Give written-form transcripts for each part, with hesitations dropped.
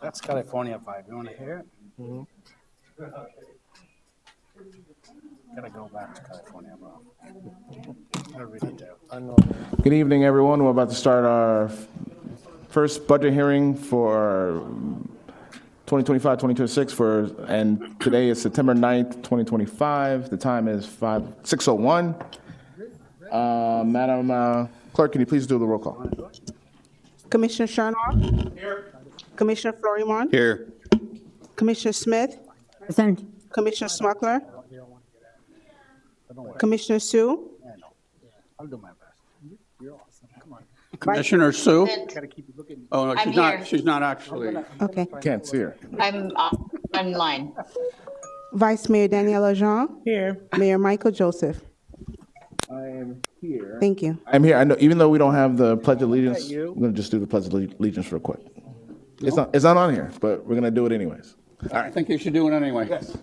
That's California vibe. You want to hear it? Mm-hmm. Gotta go back to California, bro. I really do. I know. Good evening, everyone. We're about to start our first budget hearing for 2025-2026 and today is September 9th, 2025. The time is 6:01. Madam Clerk, can you please do the roll call? Commissioner Chernoff? Here. Commissioner Florimon? Here. Commissioner Smith? Present. Commissioner Smuckler? Commissioner Sue? I'll do my best. You're awesome. Come on. Commissioner Sue? Gotta keep it looking. Oh, no, I'm she's not. here. She's not actually. Okay. Can't see her. I'm online. Vice Mayor Daniela Jean? Here. Mayor Michael Joseph? I am here. Thank you. I'm here. I know, even though we don't have the Pledge of Allegiance, we're going to just do the Pledge of Allegiance real quick. It's not on here, but we're going to do it anyways. I think you should do it anyway. Yes.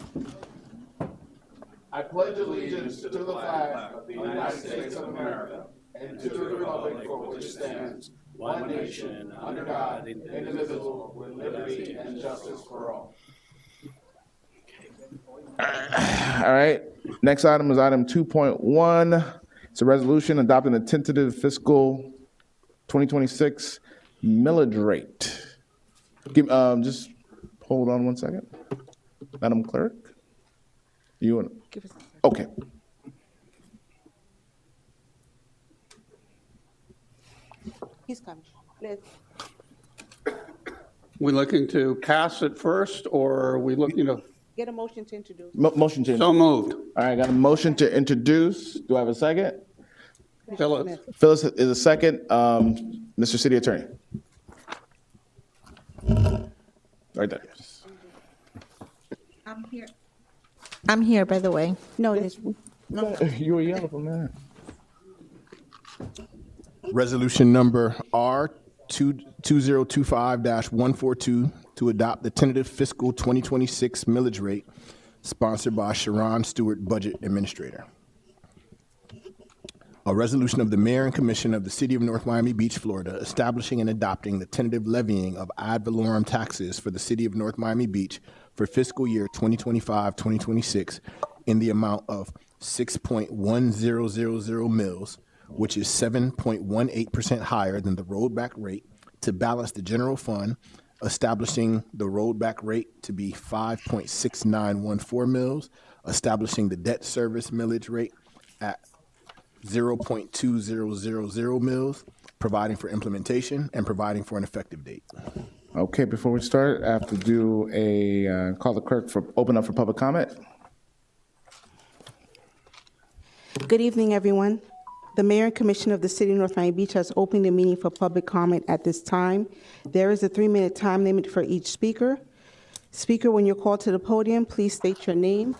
I pledge allegiance to the flag of the United States of America and to the republic for which it stands, one nation, under God, indivisible, with liberty and justice for all. All right. Next item is item 2.1. It's a resolution adopting the tentative fiscal 2026 millage rate. Just hold on one second. Madam Clerk? You want? Okay. He's coming. Liz. We looking to pass it first, or are we looking to? Get a motion to introduce. Motion to. So moved. All right, got a motion to introduce. Do I have a second? Phyllis. Phyllis is a second. Mr. City Attorney. Right there. I'm here. I'm here, by the way. No, Liz. You were yelling for that. Resolution number R 2025-142 to adopt the tentative fiscal 2026 millage rate, sponsored by Sharon Stewart, Budget Administrator. A resolution of the Mayor and Commission of the City of North Miami Beach, Florida, establishing and adopting the tentative levying of ad valorem taxes for the City of North Miami Beach for fiscal year 2025-2026 in the amount of 6.1000 mils, which is 7.18% higher than the rollback rate, to balance the general fund, establishing the rollback rate to be 5.6914 mils, establishing the debt service millage rate at 0.2000 mils, providing for implementation and providing for an effective date. Okay, before we start, I have to do a call the clerk for open up for public comment. Good evening, everyone. The Mayor and Commission of the City of North Miami Beach has opened the meeting for public comment at this time. There is a 3-minute time limit for each speaker. Speaker, when you're called to the podium, please state your name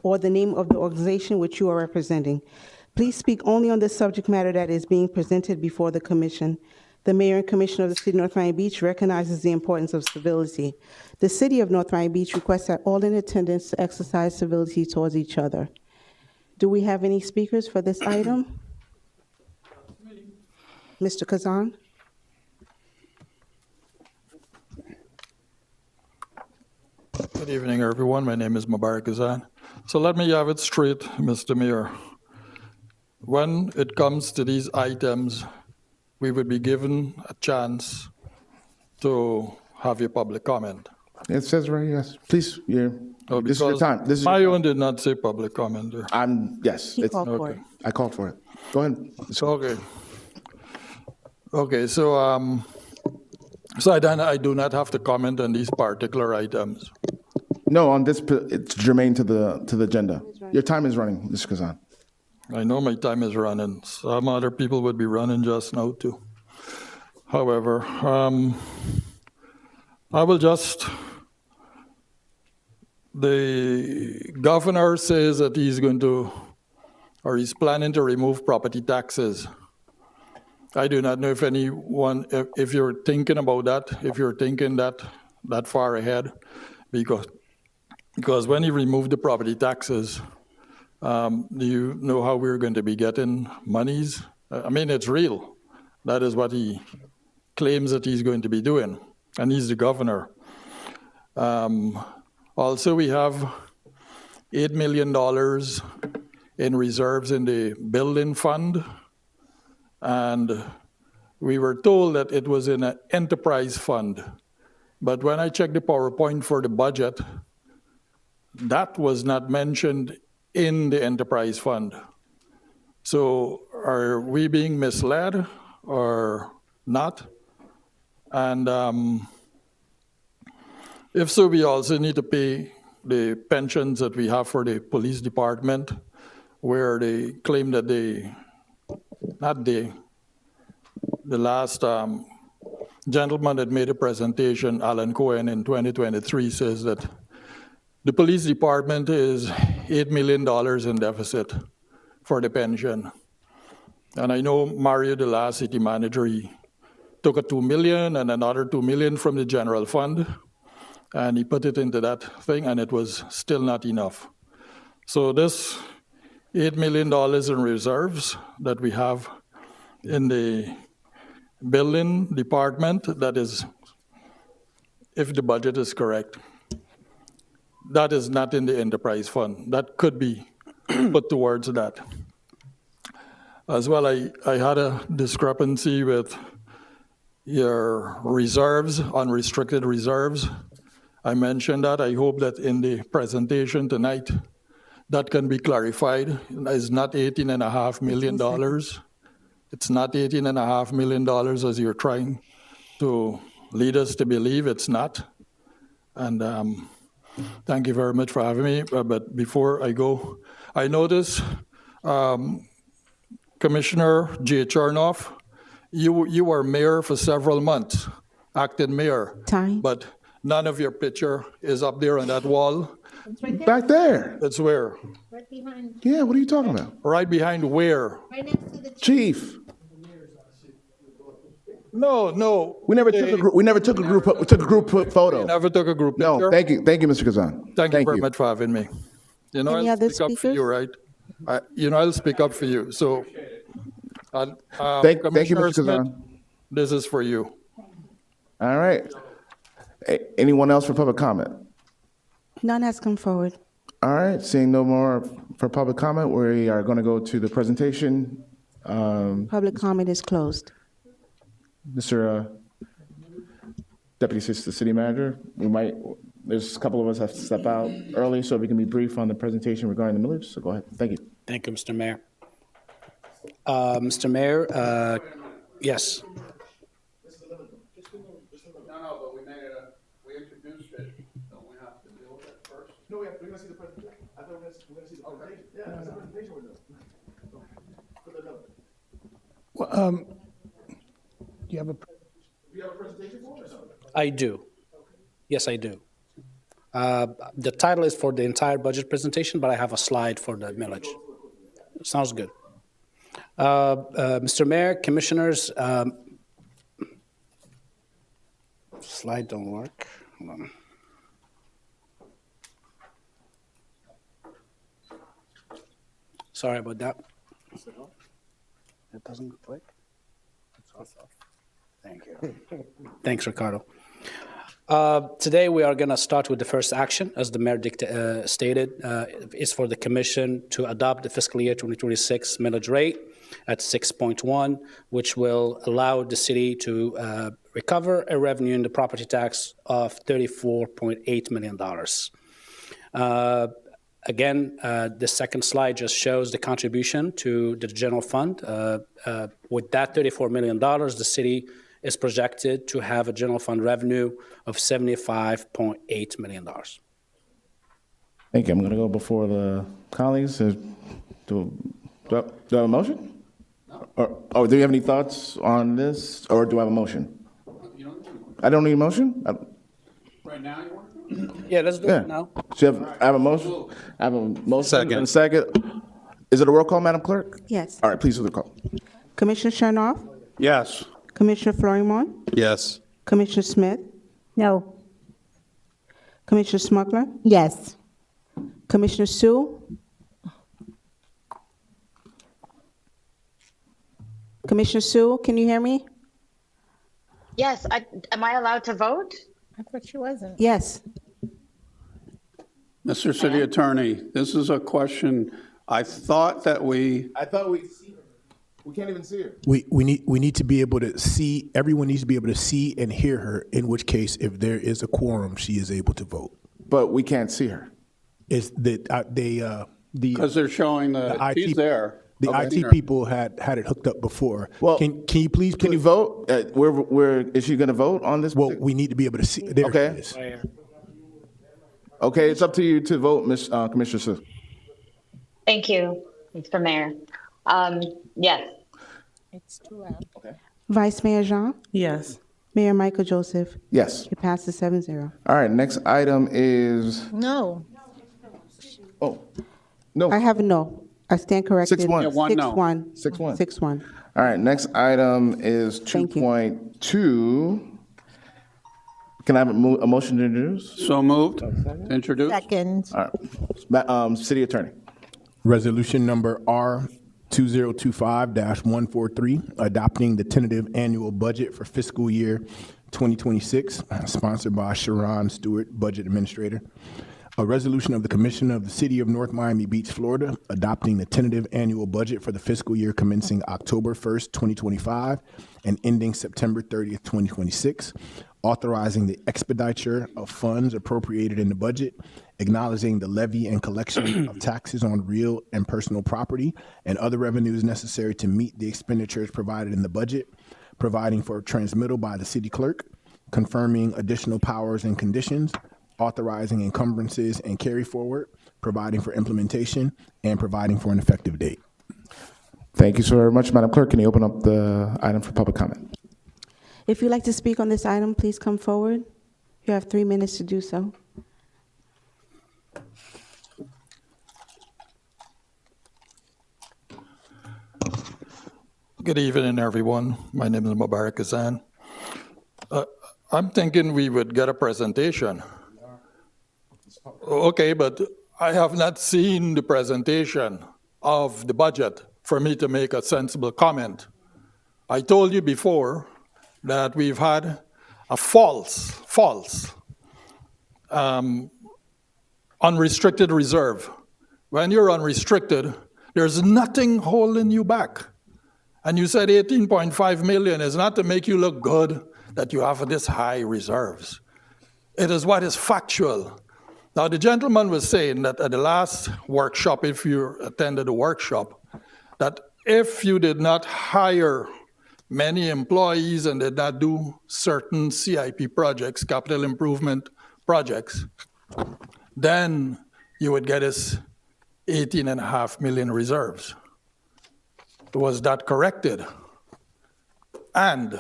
or the name of the organization which you are representing. Please speak only on the subject matter that is being presented before the Commission. The Mayor and Commission of the City of North Miami Beach recognizes the importance of civility. The City of North Miami Beach requests that all in attendance to exercise civility towards each other. Do we have any speakers for this item? Mr. Kazan? Good evening, everyone. My name is Mubarak Kazan. So let me have it straight, Mr. Mayor. When it comes to these items, we would be given a chance to have your public comment. It says right, yes. Please, Oh, this is your because time. This is my your own did not say public comment. yes. He called for it. I called for it. Go ahead. Okay. Okay, so I do not have to comment on these particular items. No, on this, it's germane to the agenda. Your time is running, Mr. Kazan. I know my time is running. Some other people would be running just now too. However, I will just, the governor says that he's going to, or he's planning to remove property taxes. I do not know if anyone, if you're thinking about that, if you're thinking that that far ahead because when he removed the property taxes, do you know how we're going to be getting monies? I mean, it's real. That is what he claims that he's going to be doing, and he's the governor. Also, we have $8 million in reserves in the building fund, and we were told that it was in an enterprise fund. But when I checked the PowerPoint for the budget, that was not mentioned in the enterprise fund. So are we being misled or not? And if so, we also need to pay the pensions that we have for the police department, where they claim that the last gentleman that made a presentation, Alan Cohen, in 2023, says that the police department is $8 million in deficit for the pension. And I know Mario, the last city manager, he took a $2 million and another $2 million from the general fund, and he put it into that thing, and it was still not enough. So this $8 million in reserves that we have in the building department, that is, if the budget is correct, that is not in the enterprise fund. That could be put towards that. As well, I had a discrepancy with your reserves, unrestricted reserves. I mentioned that. I hope that in the presentation tonight, that can be clarified. It's not $18.5 million. It's not $18.5 million as you're trying to lead us to believe. It's not. And thank you very much for having me. But before I go, I notice Commissioner J. Chernoff, you were mayor for several months, acting mayor. Time. But none of your picture is up there on that wall. Back there. That's where? Right behind, Yeah, what are you talking about? Right behind where? right next to the Chief, No. we never took a group, photo. Never took a group picture? No, thank you, Mr. Kazan. Thank you very much for having me. You know, Any I'll other speak up for you, speakers? right? I'll speak up for you. So, Thank you, Commissioner Mr. Smith, Kazan. this is for you. All right. Anyone else for public comment? None has come forward. All right, seeing no more for public comment, we are going to go to the presentation. Public comment is closed. Mr. Deputy Assistant City Manager, there's a couple of us have to step out early so we can be brief on the presentation regarding the millage, so go ahead. Thank you. Thank you, Mr. Mayor. Mr. Mayor, yes. No, but we introduced it. Don't we have to deal with it first? No, we're going to see the presentation. I thought we're going to see the presentation. Yeah, that's the presentation we're doing. Do you have a, Do you have a presentation for us? I do. Yes, I do. The title is for the entire budget presentation, but I have a slide for the millage. Sounds good. Mr. Mayor, Commissioners, slide don't work. Hold on. Sorry about that. It doesn't click. Thank you. Thanks, Ricardo. Today, we are going to start with the first action, as the mayor stated, is for the commission to adopt the fiscal year 2026 millage rate at 6.1, which will allow the city to recover a revenue in the property tax of $34.8 million. Again, the second slide just shows the contribution to the general fund. With that $34 million, the city is projected to have a general fund revenue of $75.8 million. Thank you. I'm going to go before the colleagues. Do I have a motion? Or do you have any thoughts on this, or do I have a motion? I don't need a motion? Right now, you want to? Yeah, let's do it now. So I have a motion. I have a motion and a second. Is it a roll call, Madam Clerk? Yes. All right, please do the call. Commissioner Chernoff? Yes. Commissioner Florimon? Yes. Commissioner Smith? no, Commissioner Smuggler, Yes. Commissioner Sue, Commissioner Sue, can you hear me? Yes, am I allowed to vote? I thought she wasn't. Yes. Mr. City Attorney, this is a question. I thought that we, I thought we can't even see her. We need to be able to see, everyone needs to be able to see and hear her, in which case, if there is a quorum, she is able to vote. But we can't see her. Is that because they're showing that she's there. The Okay. IT people had it hooked up before. Well, can you please Can you vote? Where is she going to vote on this? Well, we need to be able to see. There Okay. it is. Okay, it's up to you to vote, Commissioner Sue. Thank you, Mr. Mayor. Yes. It's too loud. Vice Mayor Jean, Yes. Mayor Michael Joseph. Yes. It passes 7-0. All right, next item is, No. no. I have a no. I stand corrected. 6-1. Yeah, one no. 6-1. 6-1. 6-1. All right, next item is Thank you. 2.2. Can I have a motion to introduce? So moved. Introduce. Second. All right. City Attorney. Resolution number R 2025-143, adopting the tentative annual budget for fiscal year 2026, sponsored by Sharon Stewart, Budget Administrator. A resolution of the Commission of the City of North Miami Beach, Florida, adopting the tentative annual budget for the fiscal year commencing October 1st, 2025, and ending September 30th, 2026, authorizing the expenditure of funds appropriated in the budget, acknowledging the levy and collection of taxes on real and personal property and other revenues necessary to meet the expenditures provided in the budget, providing for transmittal by the city clerk, confirming additional powers and conditions, authorizing encumbrances and carry forward, providing for implementation, and providing for an effective date. Thank you so very much, Madam Clerk. Can you open up the item for public comment? If you'd like to speak on this item, please come forward. You have 3 minutes to do so. Good evening, everyone. My name is Mubarak Kazan. I'm thinking we would get a presentation. Okay, but I have not seen the presentation of the budget for me to make a sensible comment. I told you before that we've had a false unrestricted reserve. When you're unrestricted, there's nothing holding you back. And you said 18.5 million is not to make you look good that you have this high reserves. It is what is factual. Now, the gentleman was saying that at the last workshop, if you attended the workshop, that if you did not hire many employees and did not do certain CIP projects, capital improvement projects, then you would get us 18.5 million reserves. Was that corrected? And,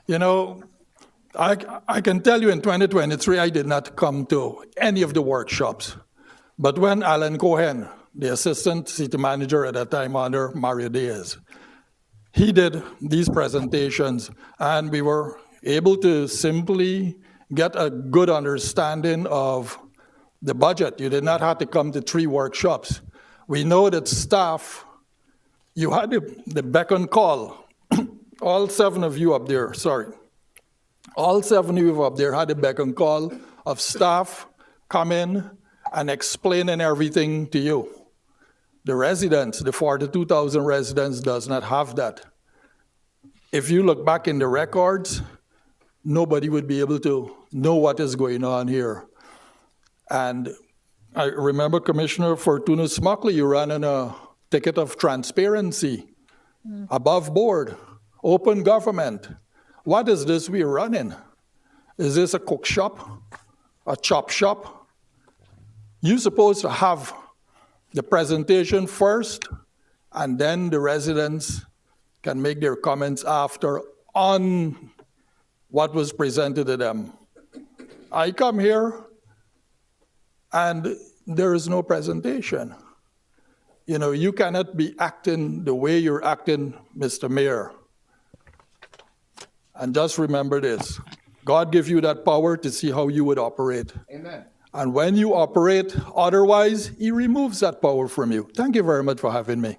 you know, I can tell you in 2023, I did not come to any of the workshops. But when Alan Cohen, the assistant city manager at that time under Mario Diaz, he did these presentations, and we were able to simply get a good understanding of the budget. You did not have to come to 3 workshops. We know that staff, you had the beck and call. All 7 of you up there, all 7 of you up there had a beck and call of staff come in and explaining everything to you. The residents, the 42,000 residents, does not have that. If you look back in the records, nobody would be able to know what is going on here. And I remember Commissioner Fortuna Smockley, you ran on a ticket of transparency, above board, open government. What is this we're running? Is this a cook shop, a chop shop? You're supposed to have the presentation first, and then the residents can make their comments after on what was presented to them. I come here, and there is no presentation. You know, you cannot be acting the way you're acting, Mr. Mayor. And just remember this, God give you that power to see how you would operate. Amen. And when you operate otherwise, he removes that power from you. Thank you very much for having me.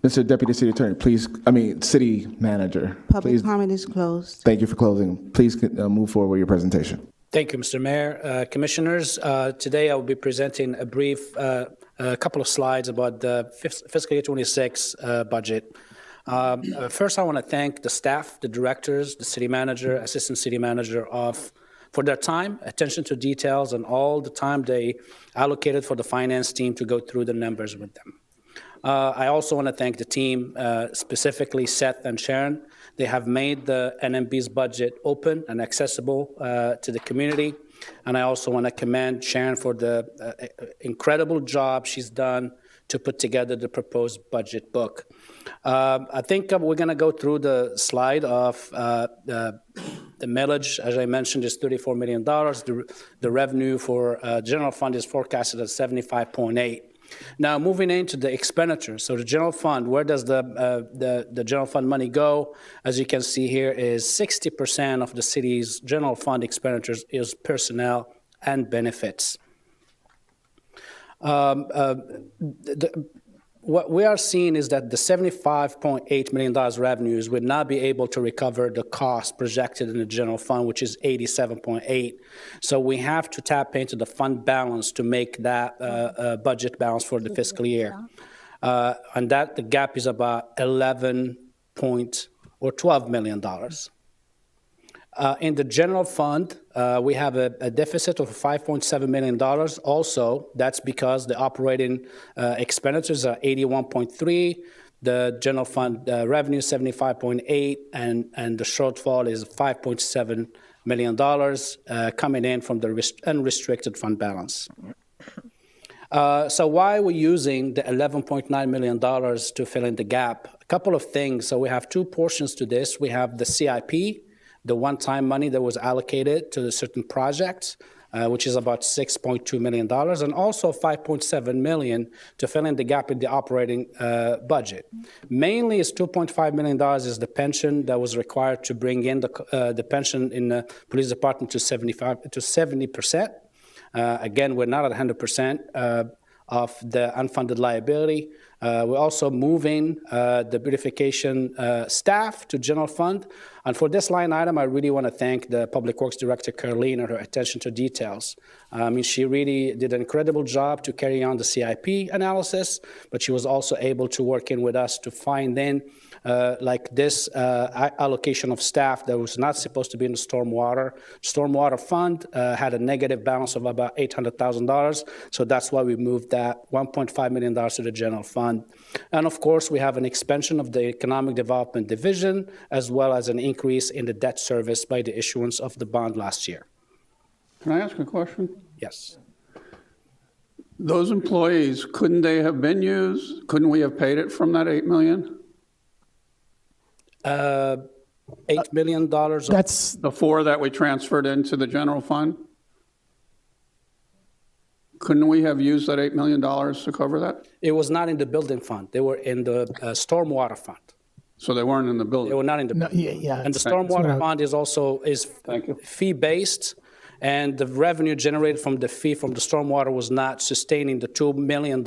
Mr. Deputy City Attorney, City Manager. Public Please, comment is closed. thank you for closing. Please move forward with your presentation. Thank you, Mr. Mayor. Commissioners, today I will be presenting a brief, a couple of slides about the fiscal year 26 budget. First, I want to thank the staff, the directors, the city manager, assistant city manager for their time, attention to details, and all the time they allocated for the finance team to go through the numbers with them. I also want to thank the team, specifically Seth and Sharon. They have made the NMB's budget open and accessible to the community. And I also want to commend Sharon for the incredible job she's done to put together the proposed budget book. I think we're going to go through the slide of the millage, as I mentioned, is $34 million. The revenue for general fund is forecasted at 75.8. Now, moving into the expenditures, so the general fund, where does the general fund money go? As you can see here, is 60% of the city's general fund expenditures is personnel and benefits. What we are seeing is that the $75.8 million revenues would not be able to recover the cost projected in the general fund, which is 87.8. So we have to tap into the fund balance to make that budget balance for the fiscal year. And that the gap is about $12 million. In the general fund, we have a deficit of $5.7 million. Also, that's because the operating expenditures are 81.3, the general fund revenue 75.8, and the shortfall is $5.7 million coming in from the unrestricted fund balance. So why are we using the $11.9 million to fill in the gap? A couple of things. So we have two portions to this. We have the CIP, the one-time money that was allocated to certain projects, which is about $6.2 million, and also $5.7 million to fill in the gap in the operating budget. Mainly is $2.5 million is the pension that was required to bring in the pension in the police department to 70%. Again, we're not at 100% of the unfunded liability. We're also moving the beautification staff to general fund. And for this line item, I really want to thank the Public Works Director, Caroline, and her attention to details. She really did an incredible job to carry on the CIP analysis, but she was also able to work in with us to find in this allocation of staff that was not supposed to be in the stormwater. Stormwater fund had a negative balance of about $800,000, so that's why we moved that $1.5 million to the general fund. And of course, we have an expansion of the Economic Development Division, as well as an increase in the debt service by the issuance of the bond last year. Can I ask a question? Yes. Those employees, couldn't they have been used? Couldn't we have paid it from that $8 million? $8 million. That's The four that we transferred into the general fund? Couldn't we have used that $8 million to cover that? It was not in the building fund. They were in the stormwater fund. So they weren't in the They building? were not in the no, building. yeah. And the that's what stormwater I- fund is also Thank you. fee-based, and the revenue generated from the fee from the stormwater was not sustaining the $2 million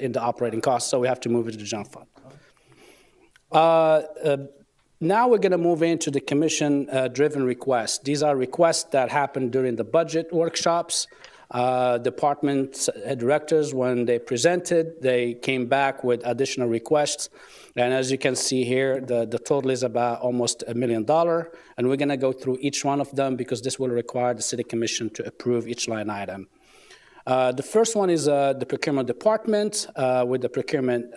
in the operating costs, so we have to move it to the general fund. Now we're going to move into the commission-driven requests. These are requests that happened during the budget workshops. Department directors, when they presented, they came back with additional requests. And as you can see here, the total is about almost $1 million. And we're going to go through each one of them because this will require the City Commission to approve each line item. The first one is the procurement department with the procurement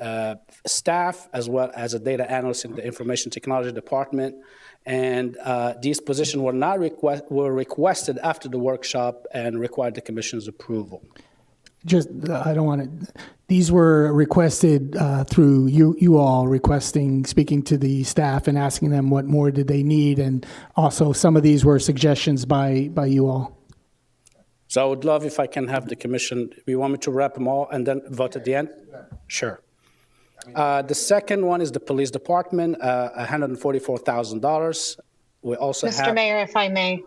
staff, as well as a data analyst in the information technology department. And these positions were requested after the workshop and required the Commission's approval. Just, I don't want to, these were requested through you all requesting, speaking to the staff and asking them what more did they need. And also some of these were suggestions by you all. So I would love if I can have the Commission, you want me to wrap them all and then vote at the end? Sure. The second one is the police department, $144,000. We also Mr. have. Mayor, if I may.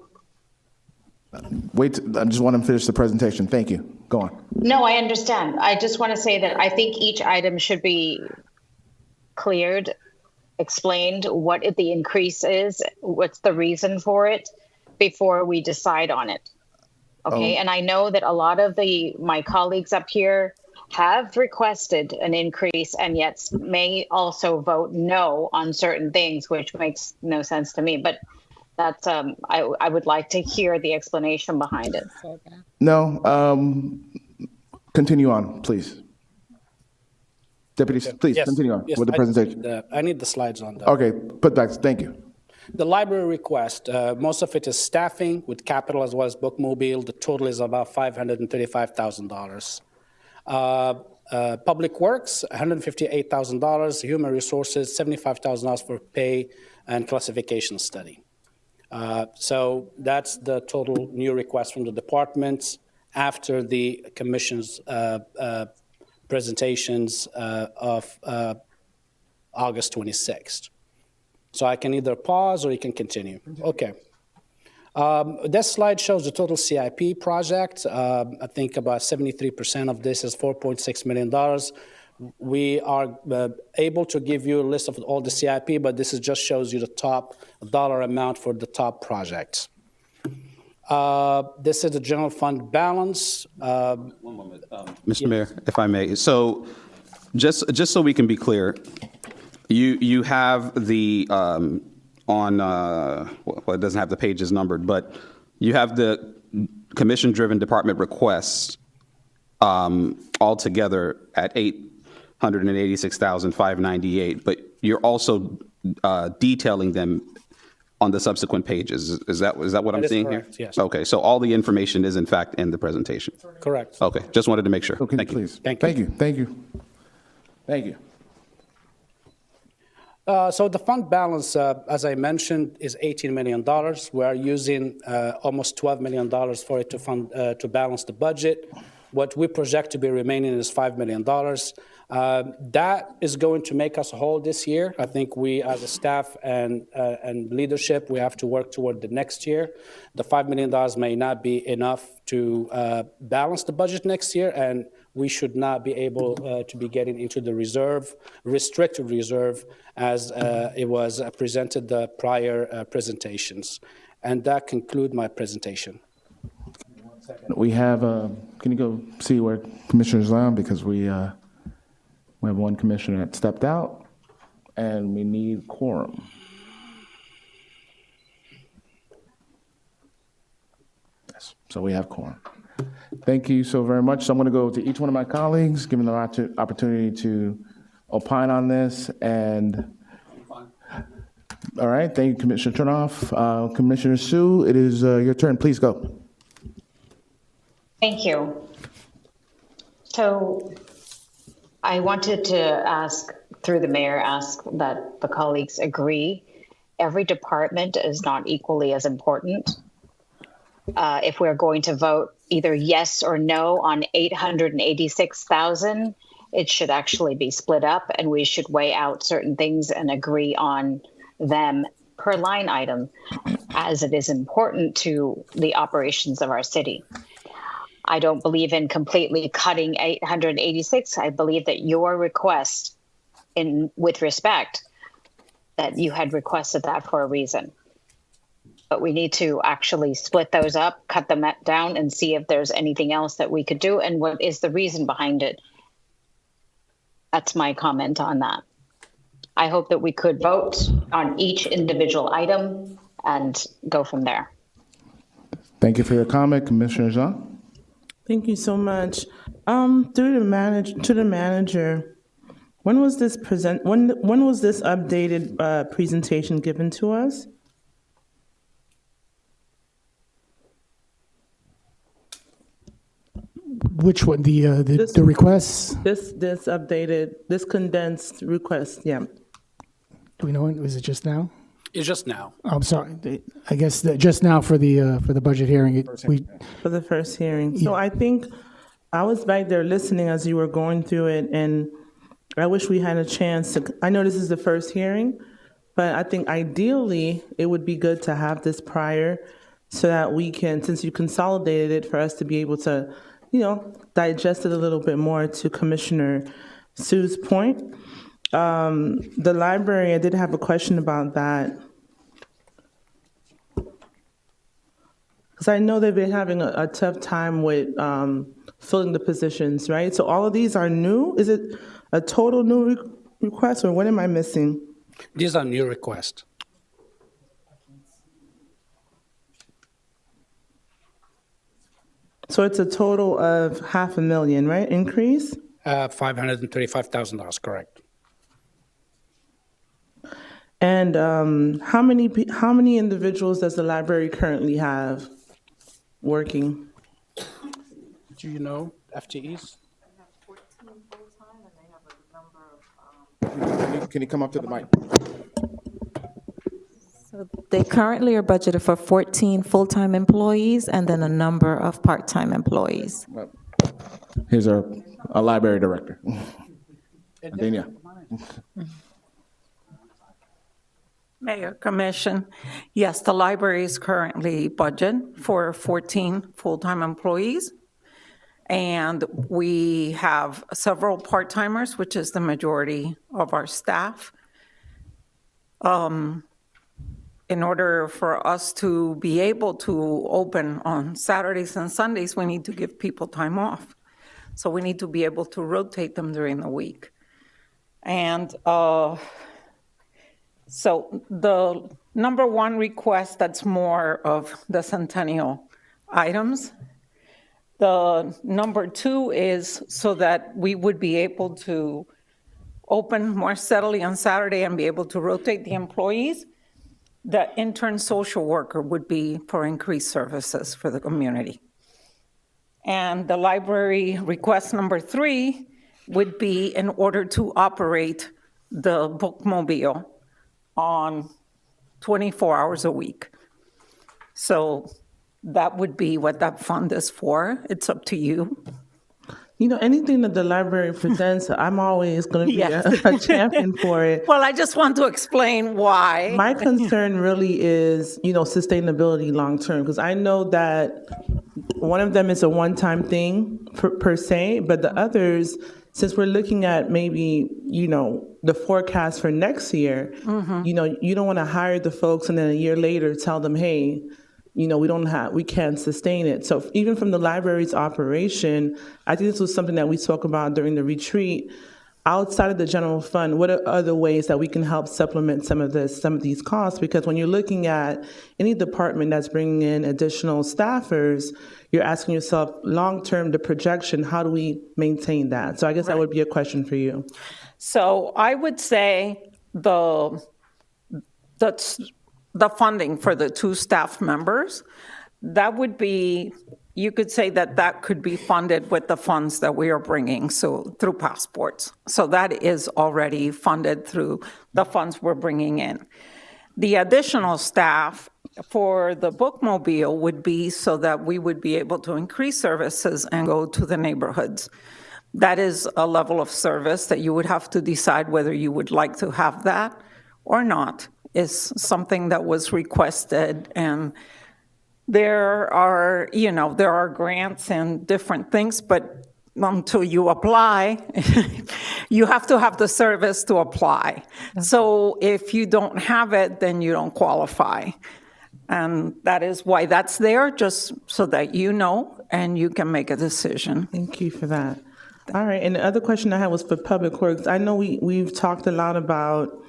Wait, I just want him to finish the presentation. Thank you. Go on. No, I understand. I just want to say that I think each item should be cleared, explained what the increase is, what's the reason for it, before we decide on it. Okay, and I know that a lot of my colleagues up here have requested an increase and yet may also vote no on certain things, which makes no sense to me. But that's I would like to hear the explanation behind it. No, continue on, please. Deputy, please Yes, continue on yes, with the presentation. I need the slides on that. Okay, put back, thank you. The library request, most of it is staffing with capital as well as bookmobile. The total is about $535,000. Public Works, $158,000. Human Resources, $75,000 for pay and classification study. So that's the total new request from the departments after the commission's presentations of August 26th. So I can either pause or you can continue. Okay. This slide shows the total CIP project. I think about 73% of this is $4.6 million. We are able to give you a list of all the CIP, but this just shows you the top dollar amount for the top projects. This is the general fund balance. One moment, Mr. Mayor, if I may. So just so we can be clear, you have the well, it doesn't have the pages numbered, but you have the commission-driven department requests altogether at $886,598, but you're also detailing them on the subsequent pages. Is that what I'm seeing correct, here? yes. Okay, so all the information is in fact in the presentation. Correct. Okay, just wanted to make sure. Okay, Thank you. please. Thank Thank you, thank you. Thank you. So the fund balance, as I mentioned, is $18 million. We are using almost $12 million for it to fund to balance the budget. What we project to be remaining is $5 million. That is going to make us whole this year. I think we, as a staff and leadership, we have to work toward the next year. The $5 million may not be enough to balance the budget next year, and we should not be able to be getting into the reserve, restricted reserve, as it was presented the prior presentations. And that concludes my presentation. We have, can you go see where Commissioner's on? Because we have one commissioner that stepped out, and we need quorum. Yes, so we have quorum. Thank you so very much. So I'm going to go to each one of my colleagues, give them the opportunity to opine on this. And all right, thank you, Commissioner Chernoff. Commissioner Sue, it is your turn. Please go. Thank you. So I wanted to ask, through the mayor, ask that the colleagues agree every department is not equally as important. If we're going to vote either yes or no on 886,000, it should actually be split up, and we should weigh out certain things and agree on them per line item, as it is important to the operations of our city. I don't believe in completely cutting 886. I believe that your request, with respect, that you had requested that for a reason. But we need to actually split those up, cut them down, and see if there's anything else that we could do and what is the reason behind it. That's my comment on that. I hope that we could vote on each individual item and go from there. Thank you for your comment, Commissioner Jean. Thank you so much. To the manager, when was this when was this updated presentation given to us? Which one? The requests? This updated, this condensed request, yeah. Do we know when? Was it just now? It's just now. I'm sorry. I guess that just now for the budget hearing. For the first hearing. So I think I was back there listening as you were going through it, and I wish we had a chance to, I know this is the first hearing, but I think ideally it would be good to have this prior so that we can, since you consolidated it, for us to be able to, digest it a little bit more to Commissioner Sue's point. The library, I did have a question about that. Because I know they've been having a tough time with filling the positions, right? So all of these are new? Is it a total new request, or what am I missing? These are new requests. So it's a total of $500,000, right, increase? $535,000, correct. And how many individuals does the library currently have working? Do you know FTEs? Can you come up to the mic? So they currently are budgeted for 14 full-time employees and then a number of part-time employees. Here's our library director. Dania. Mayor, Commission, yes, the library is currently budgeted for 14 full-time employees. And we have several part-timers, which is the majority of our staff. In order for us to be able to open on Saturdays and Sundays, we need to give people time off. So we need to be able to rotate them during the week. And so the number one request, that's more of the centennial items. The number two is so that we would be able to open more steadily on Saturday and be able to rotate the employees. The intern social worker would be for increased services for the community. And the library request number three would be in order to operate the bookmobile on 24 hours a week. So that would be what that fund is for. It's up to you. Anything that the library presents, I'm always going to be a champion for it. Well, I just want to explain why. My concern really is, sustainability long term, because I know that one of them is a one-time thing per se, but the others, since we're looking at maybe, the forecast for next year, you don't want to hire the folks and then a year later tell them, hey, we can't sustain it. So even from the library's operation, I think this was something that we spoke about during the retreat. Outside of the general fund, what are other ways that we can help supplement some of these costs? Because when you're looking at any department that's bringing in additional staffers, you're asking yourself, long-term, the projection, how do we maintain that? So I guess that would be a question for you. So I would say the funding for the two staff members, that would be, you could say that could be funded with the funds that we are bringing, so through passports. So that is already funded through the funds we're bringing in. The additional staff for the bookmobile would be so that we would be able to increase services and go to the neighborhoods. That is a level of service that you would have to decide whether you would like to have that or not. Is something that was requested, and there are grants and different things, but until you apply, you have to have the service to apply. So if you don't have it, then you don't qualify. And that is why that's there, just so that you know and you can make a decision. Thank you for that. All right, and the other question I had was for Public Works. I know we've talked a lot about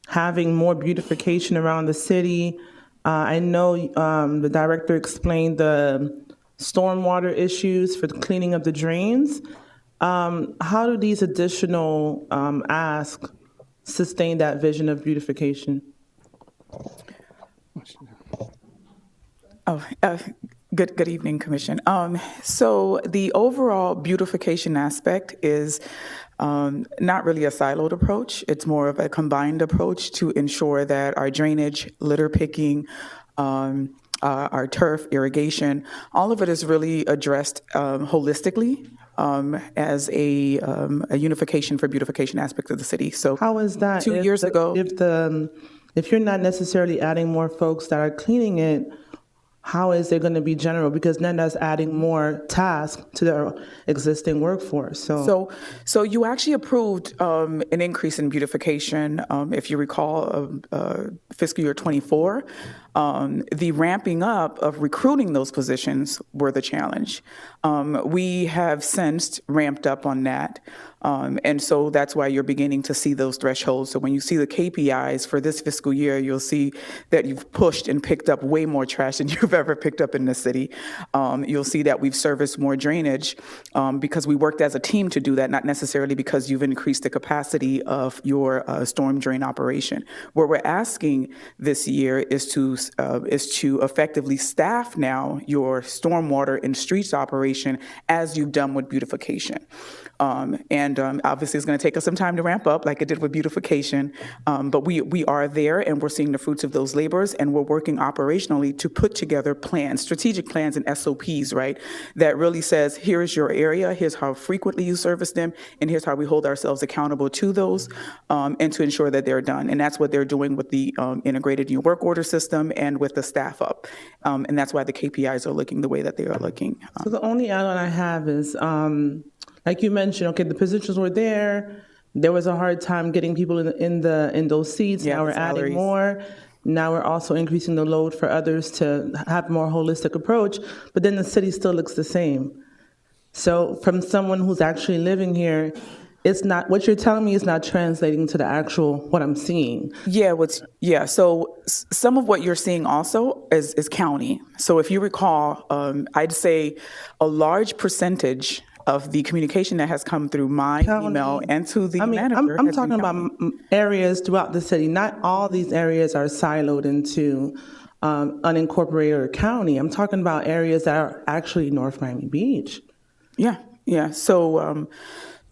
having more beautification around the city. I know the director explained the stormwater issues for the cleaning of the drains. How do these additional asks sustain that vision of beautification? Good evening, Commission. So the overall beautification aspect is not really a siloed approach. It's more of a combined approach to ensure that our drainage, litter picking, our turf, irrigation, all of it is really addressed holistically as a unification for beautification aspect of the city. So How is that? 2 years ago. If you're not necessarily adding more folks that are cleaning it, how is it going to be general? Because then that's adding more tasks to their existing workforce. So you actually approved an increase in beautification, if you recall, fiscal year 24. The ramping up of recruiting those positions were the challenge. We have since ramped up on that. And so that's why you're beginning to see those thresholds. So when you see the KPIs for this fiscal year, you'll see that you've pushed and picked up way more trash than you've ever picked up in the city. You'll see that we've serviced more drainage because we worked as a team to do that, not necessarily because you've increased the capacity of your storm drain operation. What we're asking this year is to effectively staff now your stormwater and streets operation as you've done with beautification. And obviously it's going to take us some time to ramp up like it did with beautification, but we are there and we're seeing the fruits of those labors, and we're working operationally to put together plans, strategic plans and SOPs, right, that really says, here's your area, here's how frequently you service them, and here's how we hold ourselves accountable to those, and to ensure that they're done. And that's what they're doing with the integrated new work order system and with the staff up. And that's why the KPIs are looking the way that they are looking. So the only add-on I have is, like you mentioned, okay, the positions were there. There was a hard time getting people in those seats. Yeah, now we're salaries. adding more. Now we're also increasing the load for others to have a more holistic approach. But then the city still looks the same. So from someone who's actually living here, it's not what you're telling me is not translating to the actual what I'm seeing. So some of what you're seeing also is county. So if you recall, I'd say a large percentage of the communication that has come through my email and to the manager. I'm talking about areas throughout the city. Not all these areas are siloed into unincorporated or county. I'm talking about areas that are actually North Miami Beach. Yeah.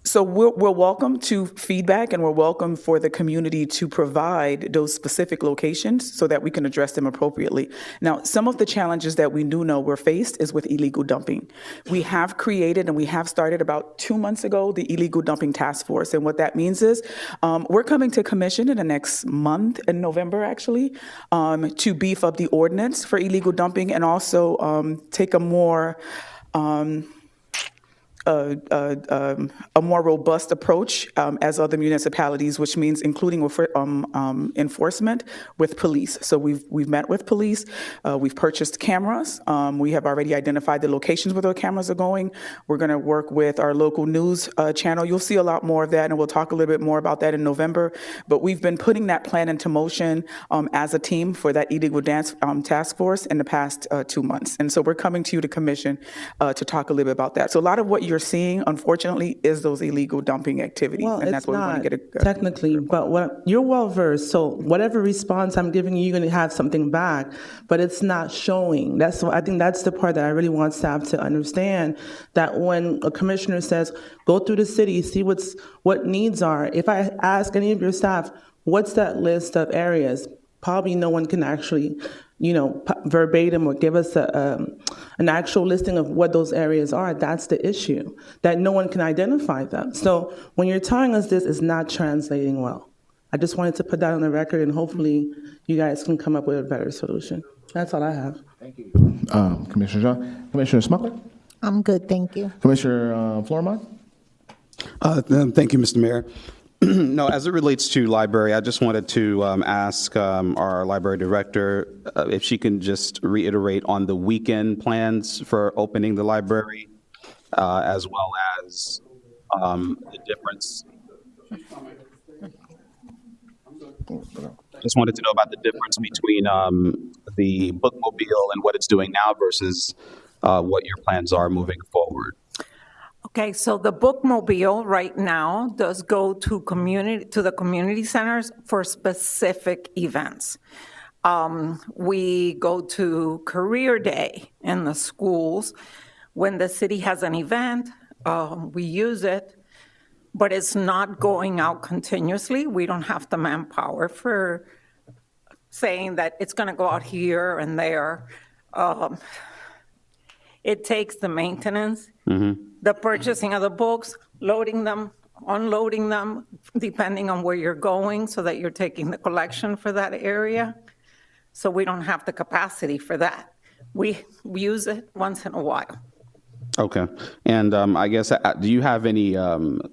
So we're welcome to feedback, and we're welcome for the community to provide those specific locations so that we can address them appropriately. Now, some of the challenges that we do know we're faced is with illegal dumping. We have created and we have started about 2 months ago the illegal dumping task force. And what that means is we're coming to commission in the next month, in November actually, to beef up the ordinance for illegal dumping and also take a more a more robust approach as other municipalities, which means including enforcement with police. So we've met with police, we've purchased cameras, we have already identified the locations where the cameras are going. We're going to work with our local news channel. You'll see a lot more of that, and we'll talk a little bit more about that in November. But we've been putting that plan into motion as a team for that illegal dance task force in the past 2 months. And so we're coming to you to commission to talk a little bit about that. So a lot of what you're seeing, unfortunately, is those illegal dumping activities, and that's what we want to get technically, but what you're well versed. So whatever response I'm giving you, you're going to have something back, but it's not showing. I think that's the part that I really want staff to understand. That when a commissioner says, "Go through the city, see what needs are." If I ask any of your staff, "What's that list of areas?" Probably no one can actually, verbatim or give us an actual listing of what those areas are. That's the issue, that no one can identify them. So when you're telling us this is not translating well, I just wanted to put that on the record, and hopefully you guys can come up with a better solution. That's all I have. Thank you. Commissioner Jean. Commissioner Smuggler? I'm good, thank you. Commissioner Florimond? Thank you, Mr. Mayor. No, as it relates to library, I just wanted to ask our library director if she can just reiterate on the weekend plans for opening the library, as well as the difference. Just wanted to know about the difference between the bookmobile and what it's doing now versus what your plans are moving forward. Okay, so the bookmobile right now does go to the community centers for specific events. We go to Career Day in the schools. When the city has an event, we use it, but it's not going out continuously. We don't have the manpower for saying that it's going to go out here and there. It takes the maintenance, the purchasing of the books, loading them, unloading them, depending on where you're going, so that you're taking the collection for that area. So we don't have the capacity for that. We use it once in a while. Okay. And I guess, do you have any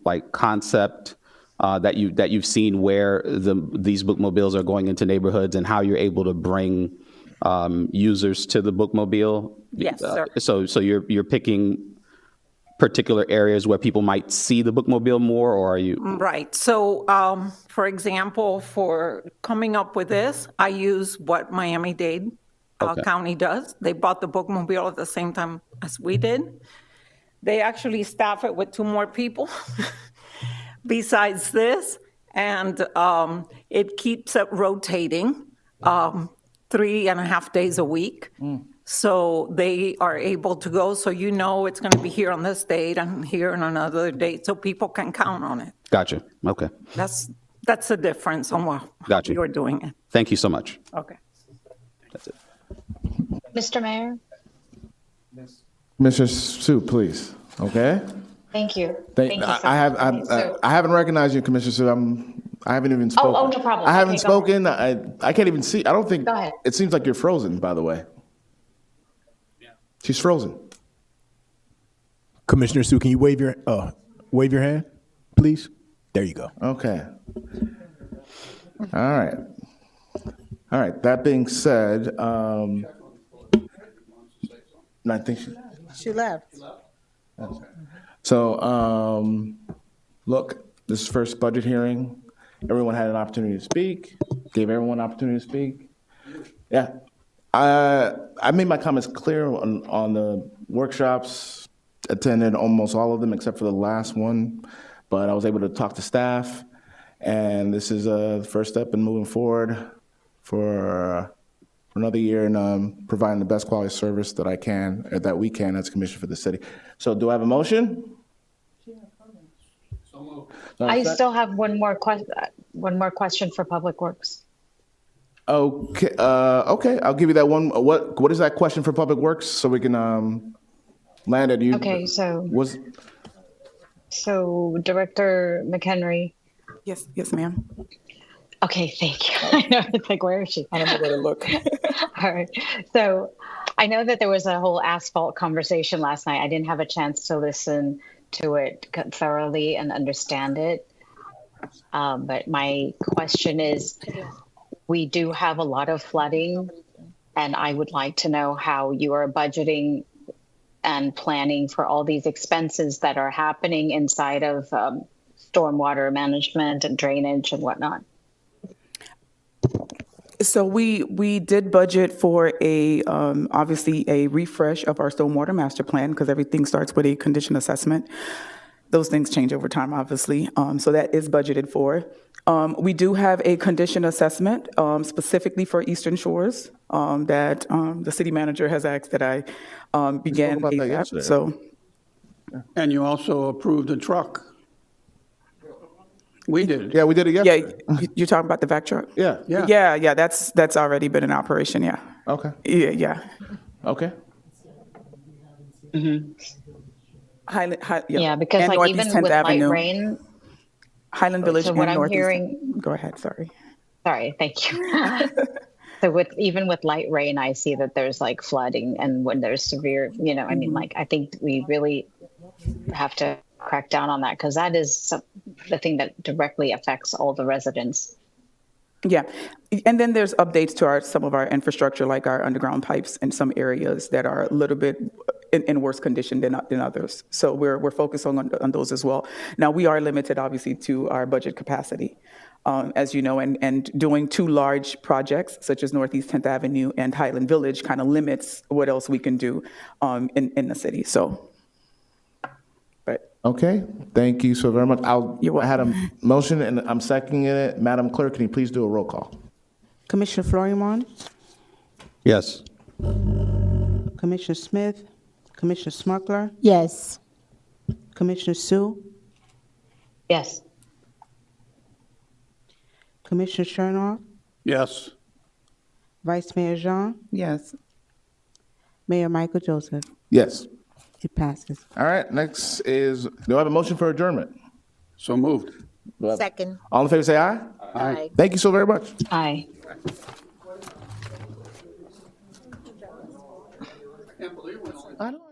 like concept that you've seen where these bookmobiles are going into neighborhoods and how you're able to bring users to the bookmobile? Yes, sir. So you're picking particular areas where people might see the bookmobile more, or are you? Right. So, for example, for coming up with this, I use what Miami-Dade County does. They bought the bookmobile at the same time as we did. They actually staff it with 2 more people besides this, and it keeps it rotating 3.5 days a week. So they are able to go, so you know it's going to be here on this date and here on another date, so people can count on it. Gotcha. Okay. That's the difference on how Gotcha. you're doing it. Thank you so much. Okay. That's it. Mr. Mayor? Commissioner Sue, please. Okay. Thank you. Thank you. I haven't recognized you, Commissioner Sue. I haven't even spoken. Oh, no problem. I haven't Okay, go spoken. I can't even see. I don't think. Go ahead. It seems like you're frozen, by the way. She's frozen. Commissioner Sue, can you wave your hand, please? There you go. Okay. All right. All right. That being said, I think She left. so. Look, this is first budget hearing. Everyone had an opportunity to speak. Gave everyone an opportunity to speak. Yeah. I made my comments clear on the workshops, attended almost all of them except for the last one, but I was able to talk to staff, and this is the first step in moving forward for another year and providing the best quality service that we can as a commission for the city. So do I have a motion? I still have one more question for Public Works. Okay, okay, I'll give you that one. What is that question for Public Works so we can land at you? Okay, so Director McHenry. Yes, ma'am. Okay, thank you. I know, it's like, where is she? I don't know where to look. All right. So I know that there was a whole asphalt conversation last night. I didn't have a chance to listen to it thoroughly and understand it. But my question is, we do have a lot of flooding, and I would like to know how you are budgeting and planning for all these expenses that are happening inside of stormwater management and drainage and whatnot. So we did budget for obviously a refresh of our stormwater master plan, because everything starts with a condition assessment. Those things change over time, obviously. So that is budgeted for. We do have a condition assessment specifically for Eastern Shores that the city manager has asked that I begin about that ASAP. yesterday. So And you also approved a truck. We did. Yeah, we did it yeah, yesterday. you're talking about the vac truck? Yeah. Yeah. That's already been in operation. Yeah. Okay. Yeah. Okay. Yeah, because and like Northeast even 10th with Avenue, light rain, Highland Village so and what I'm Northeast. hearing, Go ahead. Sorry. thank you. So even with light rain, I see that there's like flooding, and when there's severe, I mean, like, I think we really have to crack down on that, because that is the thing that directly affects all the residents. Yeah, and then there's updates to some of our infrastructure, like our underground pipes in some areas that are a little bit in worse condition than others. So we're focused on those as well. Now, we are limited, obviously, to our budget capacity, as you know, and doing 2 large projects, such as Northeast 10th Avenue and Highland Village, kind of limits what else we can do in the city. So. Okay, thank you so very much. You're I had a motion and I'm seconding it. Madam Clerk, can you please do a roll call? Commissioner Florimon, Yes. Commissioner Smith, Commissioner Smuckler, Yes. Commissioner Sue, Yes. Commissioner Chernoff, Yes. Vice Mayor Jean, Yes. Mayor Michael Joseph. Yes. It passes. All right, next is, do I have a motion for adjournment? So moved. Second. All in favor, say aye. Aye. Thank you so very much. Aye. I don't